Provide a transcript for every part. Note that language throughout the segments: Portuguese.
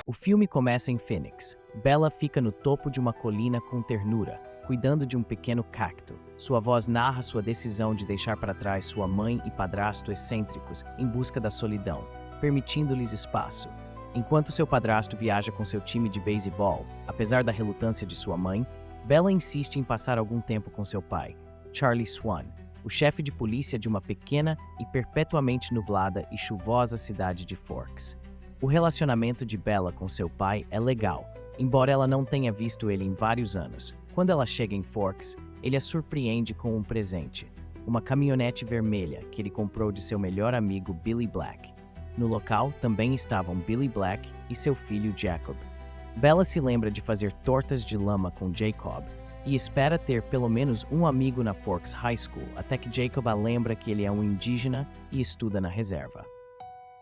O filme começa em Phoenix. Bella fica no topo de uma colina com ternura, cuidando de um pequeno cacto. Sua voz narra sua decisão de deixar para trás sua mãe e padrasto excêntricos em busca da solidão, permitindo-lhes espaço. Enquanto seu padrasto viaja com seu time de beisebol, apesar da relutância de sua mãe, Bella insiste em passar algum tempo com seu pai, Charlie Swan, o chefe de polícia de uma pequena e perpetuamente nublada e chuvosa cidade de Forks. O relacionamento de Bella com seu pai é legal, embora ela não tenha visto ele em vários anos. Quando ela chega em Forks, ele a surpreende com um presente, uma caminhonete vermelha que ele comprou de seu melhor amigo Billy Black. No local também estavam Billy Black e seu filho Jacob. Bella se lembra de fazer tortas de lama com Jacob e espera ter pelo menos um amigo na Forks High School até que Jacob a lembra que ele é um indígena e estuda na reserva.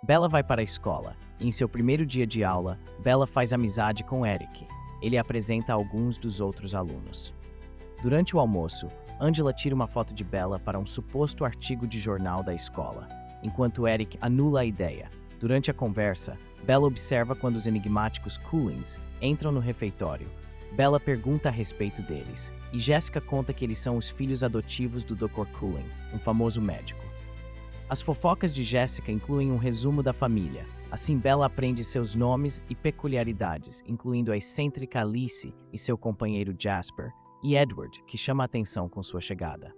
Bella vai para a escola e em seu primeiro dia de aula, Bella faz amizade com Eric. Ele apresenta alguns dos outros alunos. Durante o almoço, Angela tira uma foto de Bella para um suposto artigo de jornal da escola, enquanto Eric anula a ideia. Durante a conversa, Bella observa quando os enigmáticos Cullings entram no refeitório. Bella pergunta a respeito deles, e Jessica conta que eles são os filhos adotivos do Dr. Culling, um famoso médico. As fofocas de Jessica incluem um resumo da família. Assim, Bella aprende seus nomes e peculiaridades, incluindo a excêntrica Alice e seu companheiro Jasper, e Edward, que chama a atenção com sua chegada.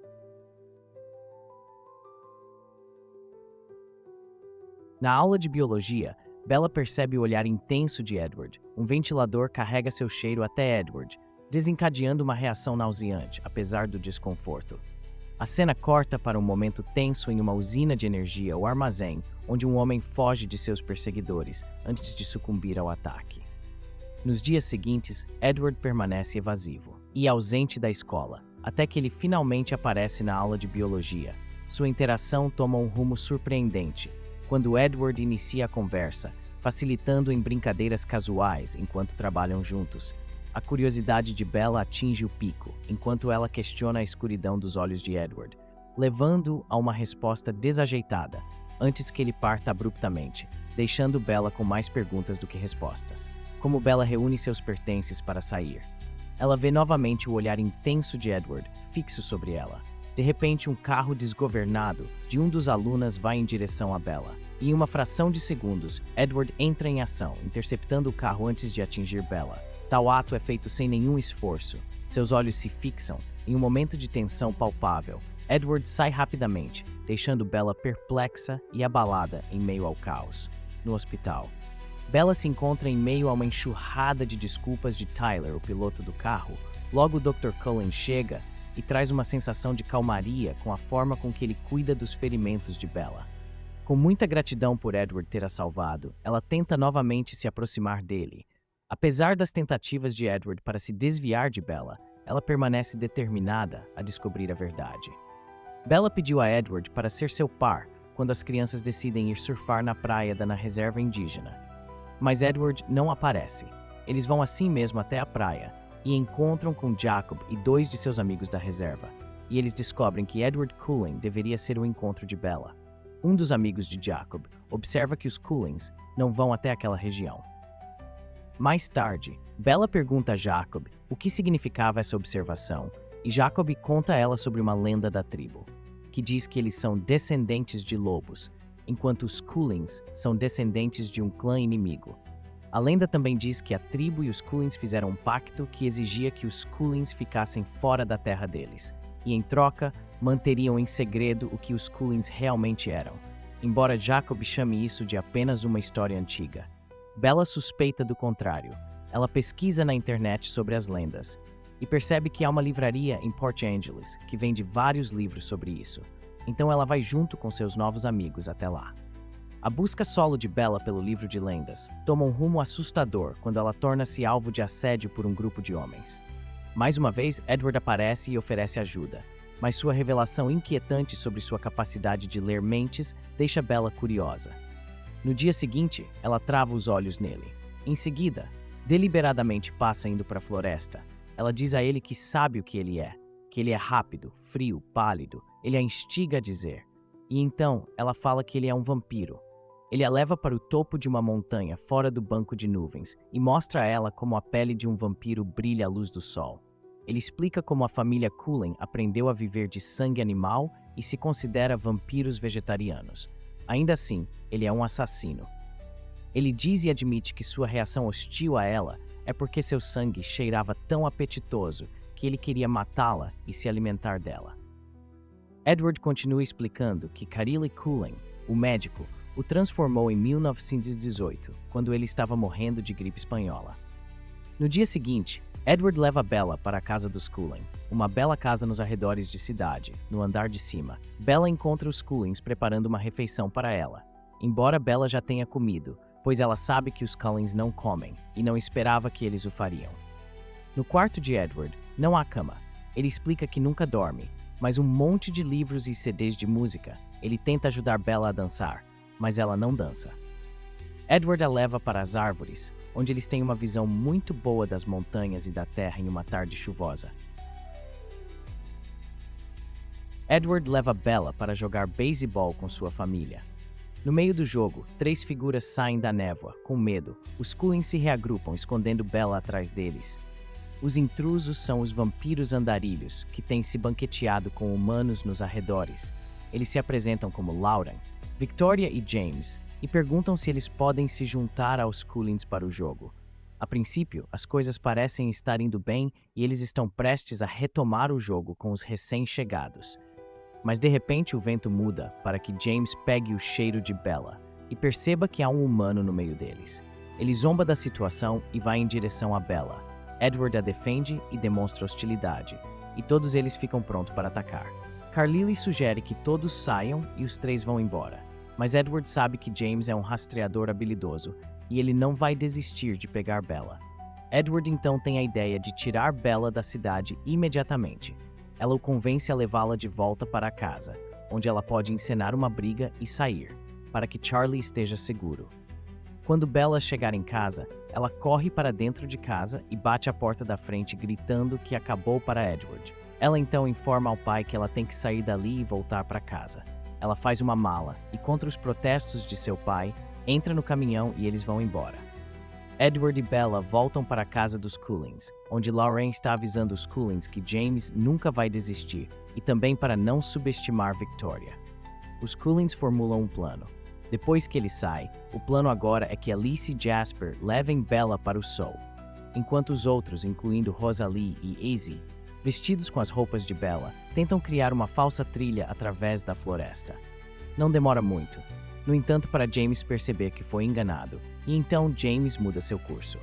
Na aula de biologia, Bella percebe o olhar intenso de Edward. Um ventilador carrega seu cheiro até Edward, desencadeando uma reação nauseante, apesar do desconforto. A cena corta para um momento tenso em uma usina de energia ou armazém, onde um homem foge de seus perseguidores antes de sucumbir ao ataque. Nos dias seguintes, Edward permanece evasivo e ausente da escola, até que ele finalmente aparece na aula de biologia. Sua interação toma um rumo surpreendente, quando Edward inicia a conversa, facilitando em brincadeiras casuais enquanto trabalham juntos. A curiosidade de Bella atinge o pico, enquanto ela questiona a escuridão dos olhos de Edward, levando-o a uma resposta desajeitada, antes que ele parta abruptamente, deixando Bella com mais perguntas do que respostas. Como Bella reúne seus pertences para sair, ela vê novamente o olhar intenso de Edward, fixo sobre ela. De repente, um carro desgovernado de um dos alunos vai em direção a Bella. E em uma fração de segundos, Edward entra em ação, interceptando o carro antes de atingir Bella. Tal ato é feito sem nenhum esforço. Seus olhos se fixam, em um momento de tensão palpável. Edward sai rapidamente, deixando Bella perplexa e abalada em meio ao caos. No hospital, Bella se encontra em meio a uma enxurrada de desculpas de Tyler, o piloto do carro. Logo, o Dr. Cullen chega e traz uma sensação de calmaria com a forma com que ele cuida dos ferimentos de Bella. Com muita gratidão por Edward ter a salvado, ela tenta novamente se aproximar dele. Apesar das tentativas de Edward para se desviar de Bella, ela permanece determinada a descobrir a verdade. Bella pediu a Edward para ser seu par quando as crianças decidem ir surfar na praia na reserva indígena. Mas Edward não aparece. Eles vão assim mesmo até a praia e encontram com Jacob e dois de seus amigos da reserva. E eles descobrem que Edward Culling deveria ser o encontro de Bella. Um dos amigos de Jacob observa que os Cullings não vão até aquela região. Mais tarde, Bella pergunta a Jacob o que significava essa observação, e Jacob conta a ela sobre uma lenda da tribo, que diz que eles são descendentes de lobos, enquanto os Cullings são descendentes de um clã inimigo. A lenda também diz que a tribo e os Cullings fizeram um pacto que exigia que os Cullings ficassem fora da terra deles, e em troca, manteriam em segredo o que os Cullings realmente eram, embora Jacob chame isso de apenas uma história antiga. Bella suspeita do contrário. Ela pesquisa na internet sobre as lendas e percebe que há uma livraria em Port Angeles que vende vários livros sobre isso. Então ela vai junto com seus novos amigos até lá. A busca solo de Bella pelo livro de lendas toma um rumo assustador quando ela torna-se alvo de assédio por um grupo de homens. Mais uma vez, Edward aparece e oferece ajuda, mas sua revelação inquietante sobre sua capacidade de ler mentes deixa Bella curiosa. No dia seguinte, ela trava os olhos nele. Em seguida, deliberadamente passa indo para a floresta. Ela diz a ele que sabe o que ele é rápido, frio, pálido. Ele a instiga a dizer. E então, ela fala que ele é um vampiro. Ele a leva para o topo de uma montanha fora do banco de nuvens e mostra a ela como a pele de um vampiro brilha à luz do sol. Ele explica como a família Cullen aprendeu a viver de sangue animal e se considera vampiros vegetarianos. Ainda assim, ele é um assassino. Ele diz e admite que sua reação hostil a ela é porque seu sangue cheirava tão apetitoso que ele queria matá-la e se alimentar dela. Edward continua explicando que Carilli Cullen, o médico, o transformou em 1918, quando ele estava morrendo de gripe espanhola. No dia seguinte, Edward leva Bella para a casa dos Cullen, uma bela casa nos arredores de cidade, no andar de cima. Bella encontra os Cullens preparando uma refeição para ela. Embora Bella já tenha comido, pois ela sabe que os Cullens não comem, e não esperava que eles o fariam. No quarto de Edward, não há cama. Ele explica que nunca dorme, mas um monte de livros e CDs de música. Ele tenta ajudar Bella a dançar, mas ela não dança. Edward a leva para as árvores, onde eles têm uma visão muito boa das montanhas e da terra em uma tarde chuvosa. Edward leva Bella para jogar beisebol com sua família. No meio do jogo, 3 figuras saem da névoa, com medo. Os Cullens se reagrupam, escondendo Bella atrás deles. Os intrusos são os vampiros andarilhos, que têm se banqueteado com humanos nos arredores. Eles se apresentam como Lauren, Victoria e James, e perguntam se eles podem se juntar aos Cullens para o jogo. A princípio, as coisas parecem estar indo bem e eles estão prestes a retomar o jogo com os recém-chegados. Mas de repente o vento muda para que James pegue o cheiro de Bella e perceba que há um humano no meio deles. Ele zomba da situação e vai em direção a Bella. Edward a defende e demonstra hostilidade, e todos eles ficam prontos para atacar. Carilli sugere que todos saiam e os 3 vão embora. Mas Edward sabe que James é um rastreador habilidoso e ele não vai desistir de pegar Bella. Edward então tem a ideia de tirar Bella da cidade imediatamente. Ela o convence a levá-la de volta para a casa, onde ela pode encenar uma briga e sair, para que Charlie esteja seguro. Quando Bella chegar em casa, ela corre para dentro de casa e bate a porta da frente gritando que acabou para Edward. Ela então informa ao pai que ela tem que sair dali e voltar para casa. Ela faz uma mala e, contra os protestos de seu pai, entra no caminhão e eles vão embora. Edward e Bella voltam para a casa dos Cullens, onde Lauren está avisando os Cullens que James nunca vai desistir e também para não subestimar Victoria. Os Cullens formulam um plano. Depois que ele sai, o plano agora é que Alice e Jasper levem Bella para o Sol, enquanto os outros, incluindo Rosalie e Izzy, vestidos com as roupas de Bella, tentam criar uma falsa trilha através da floresta. Não demora muito, no entanto, para James perceber que foi enganado, e então James muda seu curso.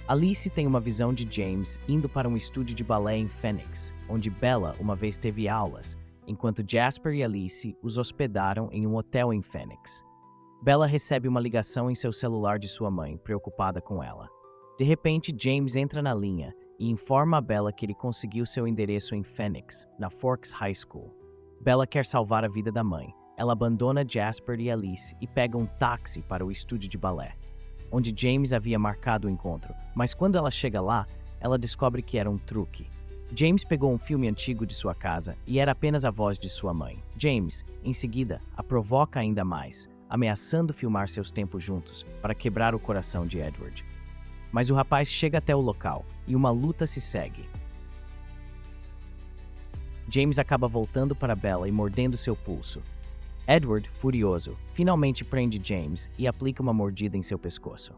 Alice tem uma visão de James indo para um estúdio de balé em Phoenix, onde Bella uma vez teve aulas, enquanto Jasper e Alice os hospedaram em um hotel em Phoenix. Bella recebe uma ligação em seu celular de sua mãe, preocupada com ela. De repente, James entra na linha e informa a Bella que ele conseguiu seu endereço em Phoenix, na Forks High School. Bella quer salvar a vida da mãe. Ela abandona Jasper e Alice e pega um táxi para o estúdio de balé, onde James havia marcado o encontro, mas quando ela chega lá, ela descobre que era um truque. James pegou um filme antigo de sua casa e era apenas a voz de sua mãe. James, em seguida, a provoca ainda mais, ameaçando filmar seus tempos juntos para quebrar o coração de Edward. Mas o rapaz chega até o local e uma luta se segue. James acaba voltando para Bella e mordendo seu pulso. Edward, furioso, finalmente prende James e aplica uma mordida em seu pescoço.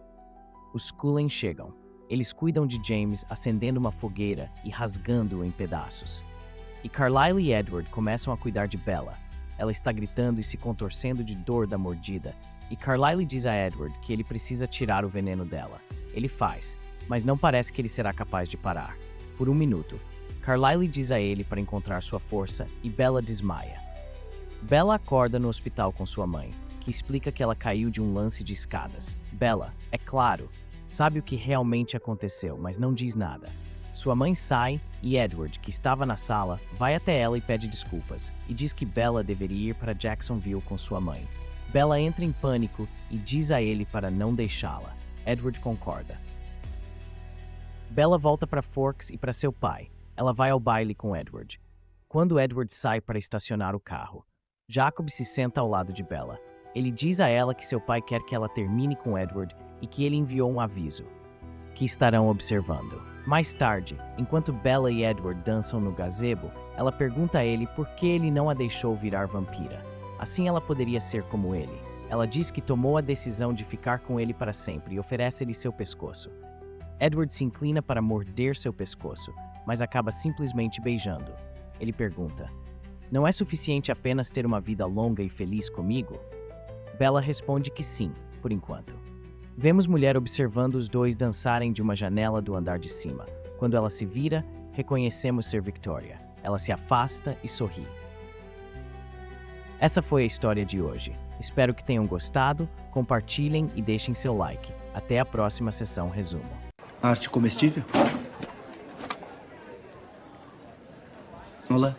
Os Cullen chegam. Eles cuidam de James acendendo uma fogueira e rasgando-o em pedaços. E Carlyle e Edward começam a cuidar de Bella. Ela está gritando e se contorcendo de dor da mordida, e Carlyle diz a Edward que ele precisa tirar o veneno dela. Ele faz, mas não parece que ele será capaz de parar. Por um minuto, Carlyle diz a ele para encontrar sua força e Bella desmaia. Bella acorda no hospital com sua mãe, que explica que ela caiu de um lance de escadas. Bella, é claro, sabe o que realmente aconteceu, mas não diz nada. Sua mãe sai e Edward, que estava na sala, vai até ela e pede desculpas, e diz que Bella deveria ir para Jacksonville com sua mãe. Bella entra em pânico e diz a ele para não deixá-la. Edward concorda. Bella volta para Forks e para seu pai. Ela vai ao baile com Edward. Quando Edward sai para estacionar o carro, Jacob se senta ao lado de Bella. Ele diz a ela que seu pai quer que ela termine com Edward e que ele enviou um aviso, que estarão observando. Mais tarde, enquanto Bella e Edward dançam no gazebo, ela pergunta a ele por que ele não a deixou virar vampira. Assim ela poderia ser como ele. Ela diz que tomou a decisão de ficar com ele para sempre e oferece-lhe seu pescoço. Edward se inclina para morder seu pescoço, mas acaba simplesmente beijando. Ele pergunta: "Não é suficiente apenas ter uma vida longa e feliz comigo?" Bella responde que sim, por enquanto. Vemos mulher observando os dois dançarem de uma janela do andar de cima. Quando ela se vira, reconhecemos ser Victoria. Ela se afasta e sorri. Essa foi a história de hoje. Espero que tenham gostado, compartilhem e deixem seu like. Até a próxima sessão resumo. Arte comestível? Olá.